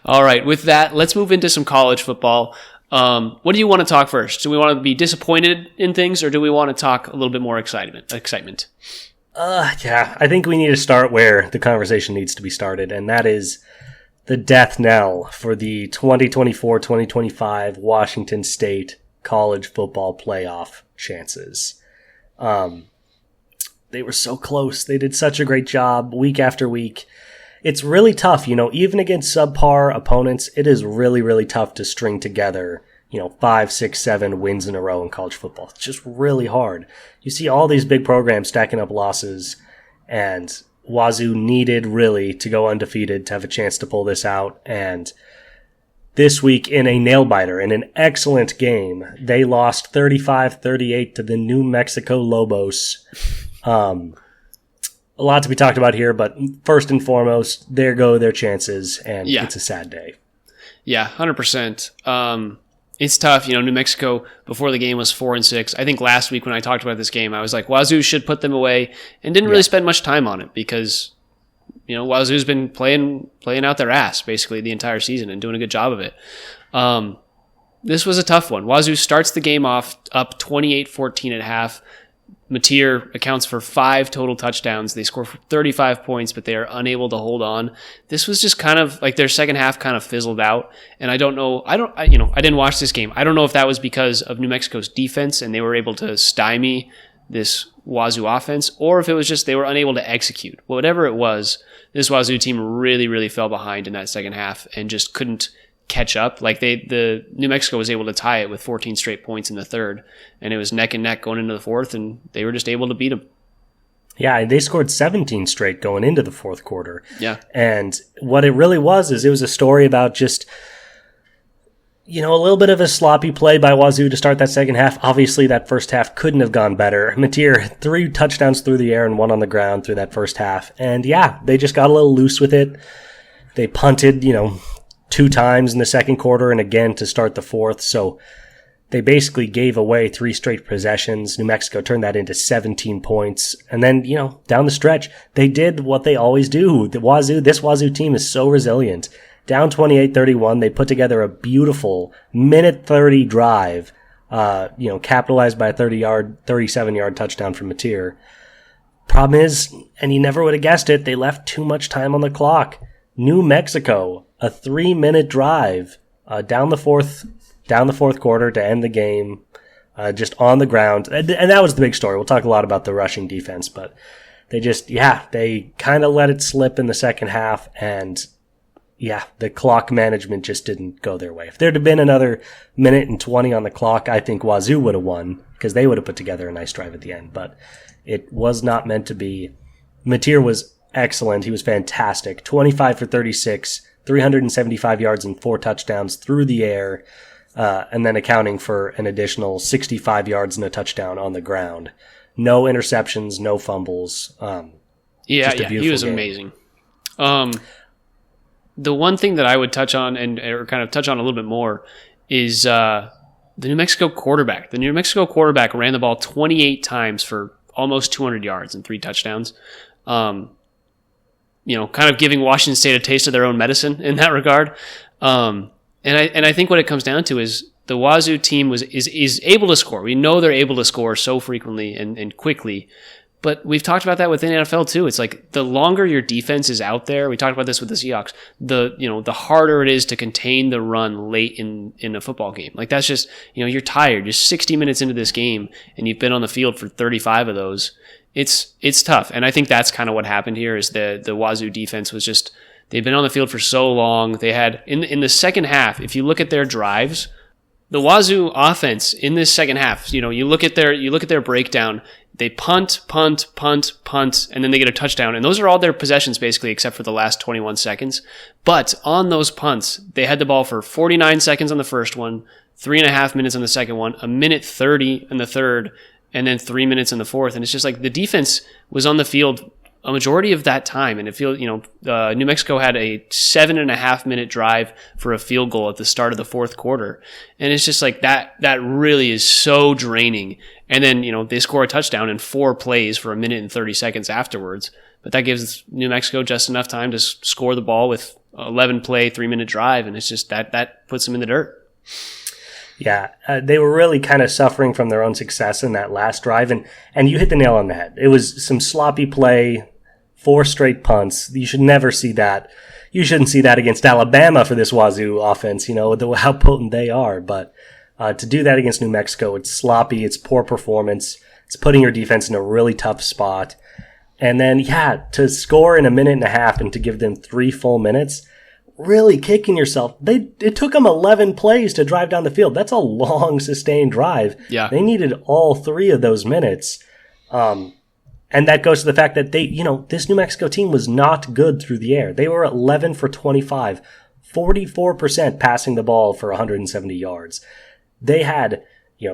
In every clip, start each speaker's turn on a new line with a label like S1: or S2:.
S1: All right. With that, let's move into some college football. What do you want to talk first? Do we want to be disappointed in things, or do we want to talk a little bit more excitement?
S2: Yeah, I think we need to start where the conversation needs to be started, and that is the death knell for the 2024-2025 Washington State college football playoff chances. They were so close. They did such a great job week after week. It's really tough, even against subpar opponents, it is really, really tough to string together, 5, 6, 7 wins in a row in college football. It's just really hard. You see all these big programs stacking up losses, and Wazoo needed really to go undefeated to have a chance to pull this out. And this week in a nail-biter, in an excellent game, they lost 35-38 to the New Mexico Lobos. A lot to be talked about here, but first and foremost, there go their chances, and It's a sad day.
S1: Yeah, 100%. It's tough. New Mexico before the game was 4-6. I think last week when I talked about this game, I was like, Wazoo should put them away, and didn't really spend much time on it because, Wazoo's been playing out their ass basically the entire season and doing a good job of it. This was a tough one. Wazoo starts the game off up 28-14 at half. Mateer accounts for 5 total touchdowns. They score 35 points, but they are unable to hold on. This was just kind of like their second half kind of fizzled out. And I don't know. I didn't watch this game. I don't know if that was because of New Mexico's defense and they were able to stymie this Wazoo offense, or if it was just they were unable to execute. Whatever it was, this Wazoo team really, really fell behind in that second half and just couldn't catch up. Like the New Mexico was able to tie it with 14 straight points in the third, and it was neck and neck going into the fourth, and they were just able to beat them.
S2: Yeah, they scored 17 straight going into the fourth quarter.
S1: Yeah.
S2: And what it really was is it was a story about just, a little bit of a sloppy play by Wazoo to start that second half. Obviously, that first half couldn't have gone better. Mateer, 3 touchdowns through the air and 1 on the ground through that first half. And they just got a little loose with it. They punted, 2 times in the second quarter and again to start the fourth. So they basically gave away 3 straight possessions. New Mexico turned that into 17 points. And then, down the stretch, they did what they always do. This Wazoo team is so resilient. Down 28-31, they put together a beautiful minute 30 drive, capitalized by a 37-yard touchdown from Mateer. Problem is, and you never would have guessed it, they left too much time on the clock. New Mexico, a 3-minute drive down the fourth quarter to end the game, just on the ground. And that was the big story. We'll talk a lot about the rushing defense, but they kind of let it slip in the second half, and the clock management just didn't go their way. If there'd have been another minute and 20 on the clock, I think Wazoo would have won because they would have put together a nice drive at the end, but it was not meant to be. Mateer was excellent. He was fantastic. 25 for 36, 375 yards and 4 touchdowns through the air, and then accounting for an additional 65 yards and a touchdown on the ground. No interceptions, no fumbles.
S1: He was
S2: game.
S1: Amazing. The one thing that I would touch on or kind of touch on a little bit more is the New Mexico quarterback. The New Mexico quarterback ran the ball 28 times for almost 200 yards and 3 touchdowns. Kind of giving Washington State a taste of their own medicine in that regard. And I think what it comes down to is the Wazoo team is able to score. We know they're able to score so frequently and quickly, but we've talked about that within the NFL too. It's like the longer your defense is out there, we talked about this with the Seahawks, the harder it is to contain the run late in a football game. Like that's just, you're tired. You're 60 minutes into this game and you've been on the field for 35 of those. It's tough. And I think that's kind of what happened here is the Wazoo defense was just, they've been on the field for so long. They had in the second half, if you look at their drives, the Wazoo offense in this second half, you look at their breakdown, they punt, and then they get a touchdown. And those are all their possessions basically, except for the last 21 seconds. But on those punts, they had the ball for 49 seconds on the first one, 3.5 minutes on the second one, a minute 30 in the third, and then 3 minutes in the fourth. And it's just like the defense was on the field a majority of that time. And it feels, New Mexico had a 7.5 minute drive for a field goal at the start of the fourth quarter. And it's just like that really is so draining. And then, they score a touchdown in 4 plays for a minute and 30 seconds afterwards. But that gives New Mexico just enough time to score the ball with 11 play, 3-minute drive, and it's just that puts them in the dirt.
S2: Yeah, they were really kind of suffering from their own success in that last drive, and you hit the nail on the head. It was some sloppy play, 4 straight punts. You should never see that. You shouldn't see that against Alabama for this Wazoo offense, how potent they are. But to do that against New Mexico, it's sloppy, it's poor performance, it's putting your defense in a really tough spot. And then, to score in a minute and a half and to give them 3 full minutes, really kicking yourself. It took them 11 plays to drive down the field. That's a long, sustained drive.
S1: Yeah.
S2: They needed all 3 of those minutes. And that goes to the fact that this New Mexico team was not good through the air. They were 11 for 25, 44% passing the ball for 170 yards. They had,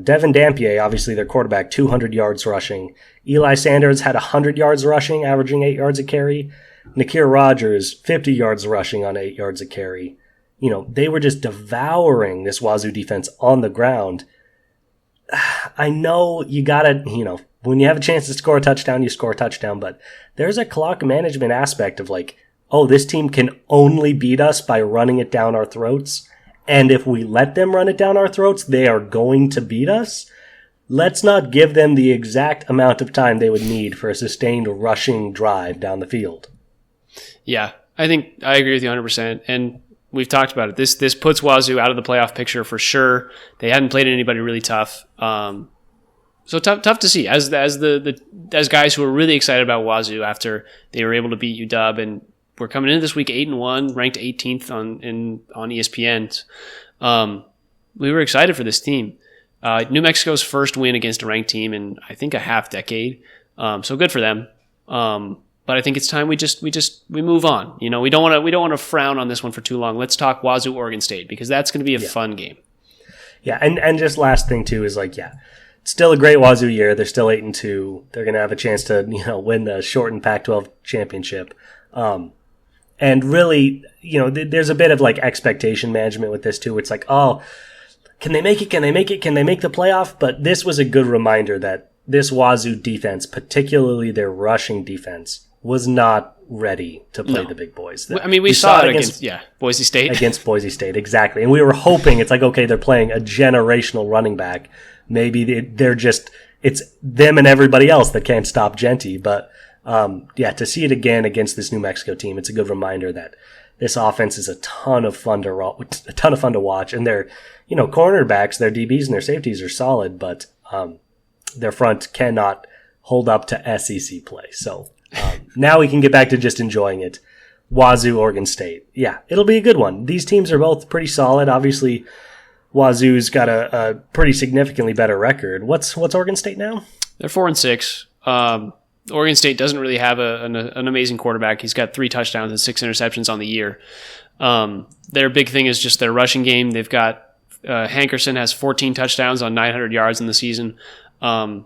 S2: Devin Dampier, obviously their quarterback, 200 yards rushing. Eli Sanders had 100 yards rushing, averaging 8 yards a carry. Nakir Rogers, 50 yards rushing on 8 yards a carry. They were just devouring this Wazoo defense on the ground. I know you gotta, when you have a chance to score a touchdown, you score a touchdown, but there's a clock management aspect of this team can only beat us by running it down our throats. And if we let them run it down our throats, they are going to beat us. Let's not give them the exact amount of time they would need for a sustained rushing drive down the field.
S1: Yeah, I think I agree with you 100%. And we've talked about it. This puts Wazoo out of the playoff picture for sure. They hadn't played anybody really tough. So tough to see as guys who were really excited about Wazoo after they were able to beat UW, and we're coming into this week 8-1, ranked 18th on ESPN. We were excited for this team. New Mexico's first win against a ranked team in I think a half decade. So good for them. But I think it's time we move on. We don't want to frown on this one for too long. Let's talk Wazoo Oregon State, because that's going to be a fun game. Yeah,
S2: and just last thing too is it's still a great Wazoo year. They're still 8-2. They're going to have a chance to win the shortened Pac-12 championship. And really, there's a bit of expectation management with this too. It's can they make it? Can they make it? Can they make the playoff? But this was a good reminder that this Wazoo defense, particularly their rushing defense, was not ready to play the big boys.
S1: I mean, we saw it against Boise State.
S2: Against Boise State, exactly. And we were hoping, it's okay, they're playing a generational running back. Maybe it's them and everybody else that can't stop Genty. But to see it again against this New Mexico team, it's a good reminder that this offense is a ton of fun to watch. And their, cornerbacks, their DBs and their safeties are solid, but their front cannot hold up to SEC play. So now we can get back to just enjoying it. Wazoo, Oregon State. Yeah, it'll be a good one. These teams are both pretty solid. Obviously, Wazoo's got a pretty significantly better record. What's Oregon State now?
S1: They're 4-6. Oregon State doesn't really have an amazing quarterback. He's got 3 touchdowns and 6 interceptions on the year. Their big thing is just their rushing game. They've got Hankerson has 14 touchdowns on 900 yards in the season. And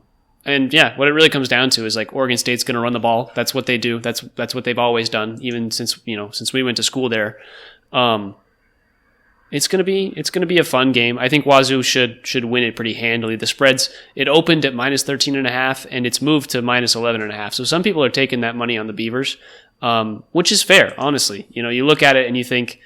S1: what it really comes down to is Oregon State's going to run the ball. That's what they do. That's what they've always done, even since we went to school there. It's going to be a fun game. I think Wazoo should win it pretty handily. The spreads, it opened at -13.5 and it's moved to -11.5. So some people are taking that money on the Beavers, which is fair, honestly. You look at it and you think,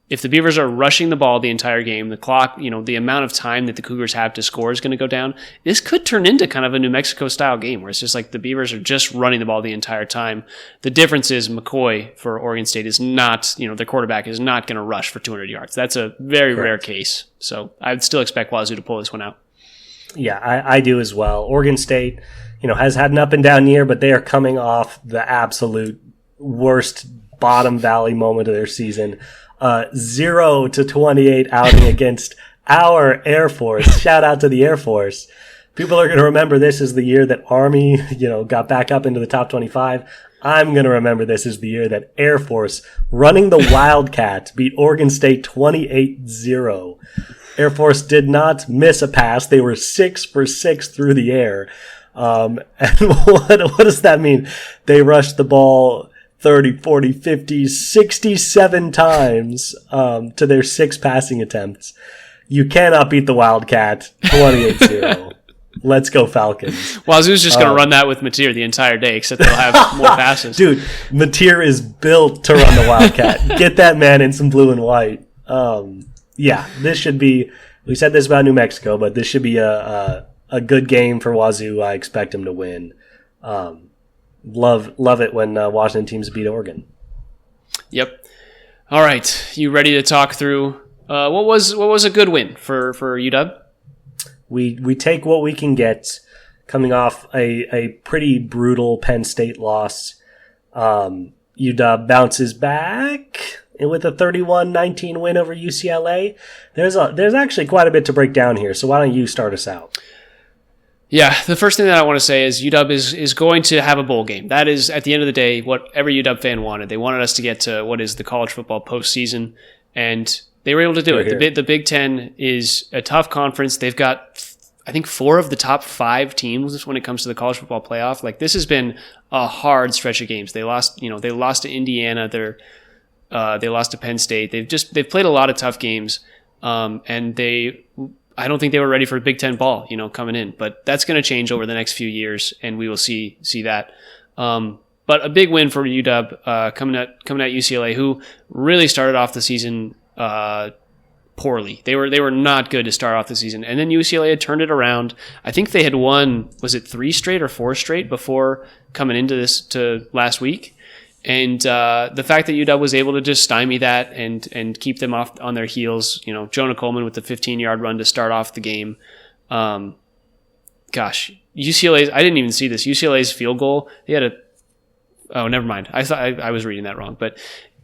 S1: if the Beavers are rushing the ball the entire game, the clock, the amount of time that the Cougars have to score is going to go down. This could turn into kind of a New Mexico style game where it's just the Beavers are just running the ball the entire time. The difference is McCoy for Oregon State is not, their quarterback is not going to rush for 200 yards. That's a very rare case. So I would still expect Wazoo to pull this one out.
S2: Yeah, I do as well. Oregon State, has had an up and down year, but they are coming off the absolute worst bottom valley moment of their season. 0-28 outing against our Air Force. Shout out to the Air Force. People are going to remember this as the year that Army, got back up into the top 25. I'm going to remember this as the year that Air Force, running the Wildcat, beat Oregon State 28-0. Air Force did not miss a pass. They were 6 for 6 through the air. And what does that mean? They rushed the ball 30, 40, 50, 67 times to their 6 passing attempts. You cannot beat the Wildcat 28-0. Let's go Falcons.
S1: Wazoo's just going to run that with Mateer the entire day, except they'll have more passes.
S2: Dude, Mateer is built to run the Wildcat. Get that man in some blue and white. Yeah, this should be, we said this about New Mexico, but this should be a good game for Wazoo. I expect him to win. Love it when Washington teams beat Oregon.
S1: Yep. All right, you ready to talk through what was a good win for UW?
S2: We take what we can get, coming off a pretty brutal Penn State loss. UW bounces back with a 31-19 win over UCLA. There's actually quite a bit to break down here, so why don't you start us out?
S1: Yeah, the first thing that I want to say is UW is going to have a bowl game. That is, at the end of the day, what every UW fan wanted. They wanted us to get to what is the college football postseason, and they were able to do it. The Big Ten is a tough conference. They've got, I think, 4 of the top 5 teams when it comes to the college football playoff. Like, this has been a hard stretch of games. They lost to Indiana. They lost to Penn State. They've played a lot of tough games, and I don't think they were ready for Big Ten ball, coming in, but that's going to change over the next few years, and we will see that. But a big win for UW coming at UCLA, who really started off the season poorly. They were not good to start off the season, and then UCLA had turned it around. I think they had won, was it 3 straight or 4 straight before coming into last week. And the fact that UW was able to just stymie that and keep them off on their heels, Jonah Coleman with the 15-yard run to start off the game. UCLA's, I didn't even see this. UCLA's field goal, they had never mind. I thought I was reading that wrong. But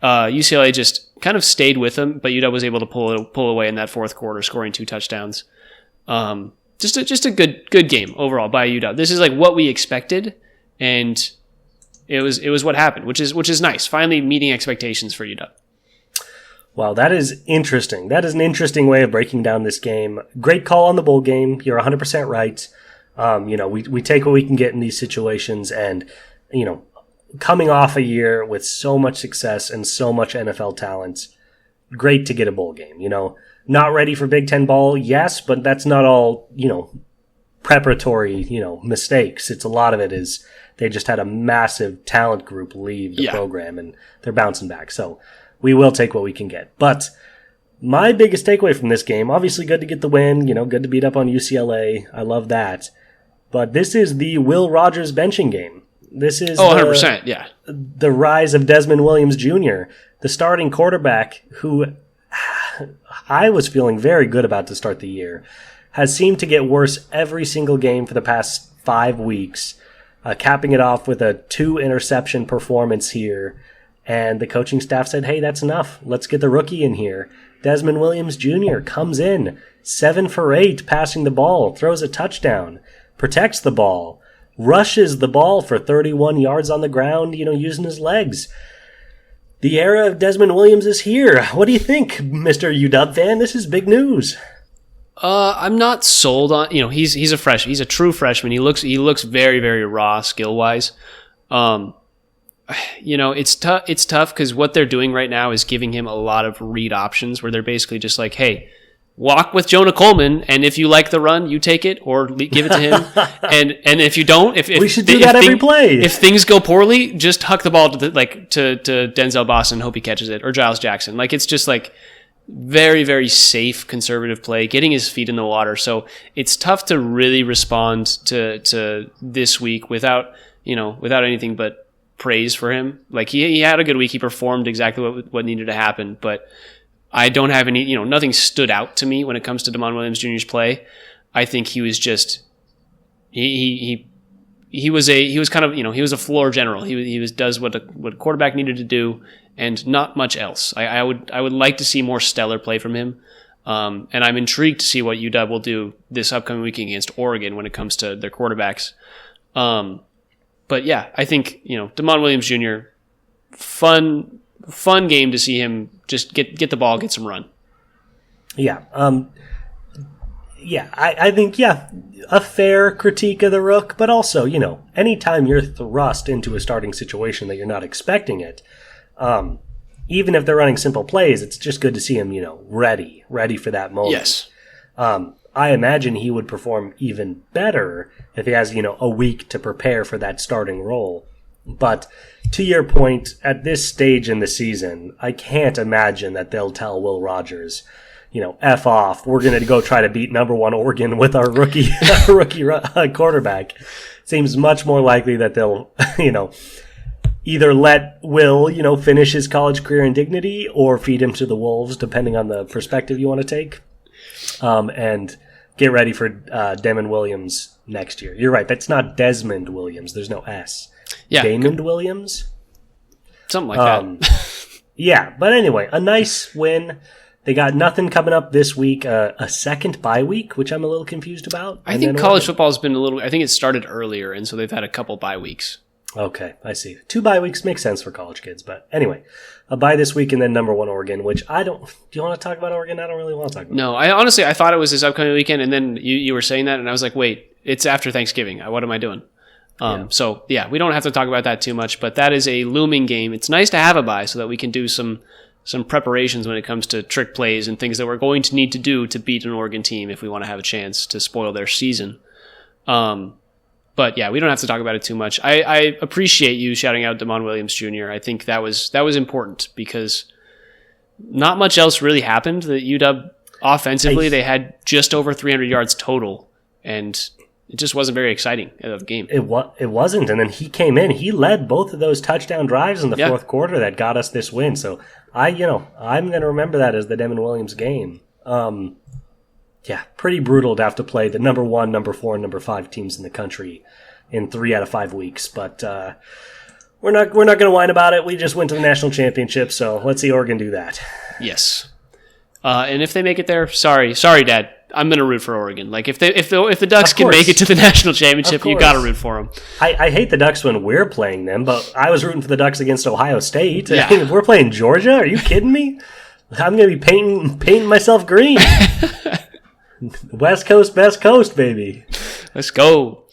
S1: UCLA just kind of stayed with them, but UW was able to pull away in that fourth quarter, scoring 2 touchdowns. Just a good game overall by UW. This is like what we expected, and it was what happened, which is nice. Finally meeting expectations for UW.
S2: Wow, that is interesting. That is an interesting way of breaking down this game. Great call on the bowl game. You're 100% right. We take what we can get in these situations, and coming off a year with so much success and so much NFL talent, great to get a bowl game. Not ready for Big Ten ball, yes, but that's not all preparatory mistakes. It's a lot of it is they just had a massive talent group leave the program, and they're bouncing back. So we will take what we can get. But my biggest takeaway from this game, obviously good to get the win, good to beat up on UCLA. I love that. But this is the Will Rogers benching game. This is
S1: 100%, yeah.
S2: The rise of Desmond Williams Jr., the starting quarterback who I was feeling very good about to start the year, has seemed to get worse every single game for the past 5 weeks. Capping it off with a 2-interception performance here. And the coaching staff said, hey, that's enough. Let's get the rookie in here. Desmond Williams Jr. comes in, 7 for 8, passing the ball, throws a touchdown, protects the ball, rushes the ball for 31 yards on the ground, using his legs. The era of Desmond Williams is here. What do you think, Mr. UW fan? This is big news.
S1: I'm not sold on, he's a freshman. He's a true freshman. He looks very, very raw skill wise. It's tough because what they're doing right now is giving him a lot of read options where they're basically just like, hey, walk with Jonah Coleman, and if you like the run, you take it or give it to him. and if you don't, if
S2: we should do that every play.
S1: If things go poorly, just huck the ball to Denzel Boston, hope he catches it, or Giles Jackson. Like, it's just like very, very safe, conservative play, getting his feet in the water. So it's tough to really respond to this week without anything but praise for him. Like, he had a good week. He performed exactly what needed to happen, but I don't have any, nothing stood out to me when it comes to DeMond Williams Jr.'s play. I think he was just, he was kind of, he was a floor general. He does what a quarterback needed to do, and not much else. I would like to see more stellar play from him. And I'm intrigued to see what UW will do this upcoming week against Oregon when it comes to their quarterbacks. But yeah, I think, DeMond Williams Jr., fun game to see him just get the ball, get some run.
S2: Yeah. I think, a fair critique of the Rook, but also, anytime you're thrust into a starting situation that you're not expecting it, even if they're running simple plays, it's just good to see him, ready for that moment.
S1: Yes.
S2: I imagine he would perform even better if he has, a week to prepare for that starting role. But to your point, at this stage in the season, I can't imagine that they'll tell Will Rogers, F off. We're going to go try to beat number 1 Oregon with our rookie quarterback. Seems much more likely that they'll, either let Will, finish his college career in dignity or feed him to the wolves, depending on the perspective you want to take. And get ready for Damon Williams next year. You're right. That's not Desmond Williams. There's no S.
S1: Yeah.
S2: Damon Williams?
S1: Something like that.
S2: Yeah. But anyway, a nice win. They got nothing coming up this week. A second bye week, which I'm a little confused about.
S1: I think college football has been I think it started earlier, and so they've had a couple bye weeks.
S2: Okay, I see. 2 bye weeks makes sense for college kids. But anyway, a bye this week and then number 1 Oregon, which I don't... Do you want to talk about Oregon? I don't really want to talk about
S1: No, I thought it was this upcoming weekend, and then you were saying that, and I was like, wait, it's after Thanksgiving. What am I doing? So, yeah, we don't have to talk about that too much, but that is a looming game. It's nice to have a bye so that we can do some preparations when it comes to trick plays and things that we're going to need to do to beat an Oregon team if we want to have a chance to spoil their season. But yeah, we don't have to talk about it too much. I appreciate you shouting out Damon Williams Jr. I think that was important because not much else really happened. The UW offensively, they had just over 300 yards total, and it just wasn't very exciting of a game.
S2: It wasn't, and then he came in. He led both of those touchdown drives in the fourth quarter that got us this win. So I'm going to remember that as the Damon Williams game. Yeah, pretty brutal to have to play the number 1, number 4, and number 5 teams in the country in 3 out of 5 weeks. But we're not going to whine about it. We just went to the national championship, so let's see Oregon do that.
S1: Yes, and if they make it there, sorry, Dad. I'm going to root for Oregon. Like if the Ducks can make it to the national championship, you got to root for them.
S2: I hate the Ducks when we're playing them, but I was rooting for the Ducks against Ohio State.
S1: Yeah.
S2: If we're playing Georgia, are you kidding me? I'm going to be painting myself green. West Coast, best coast, baby.
S1: Let's go.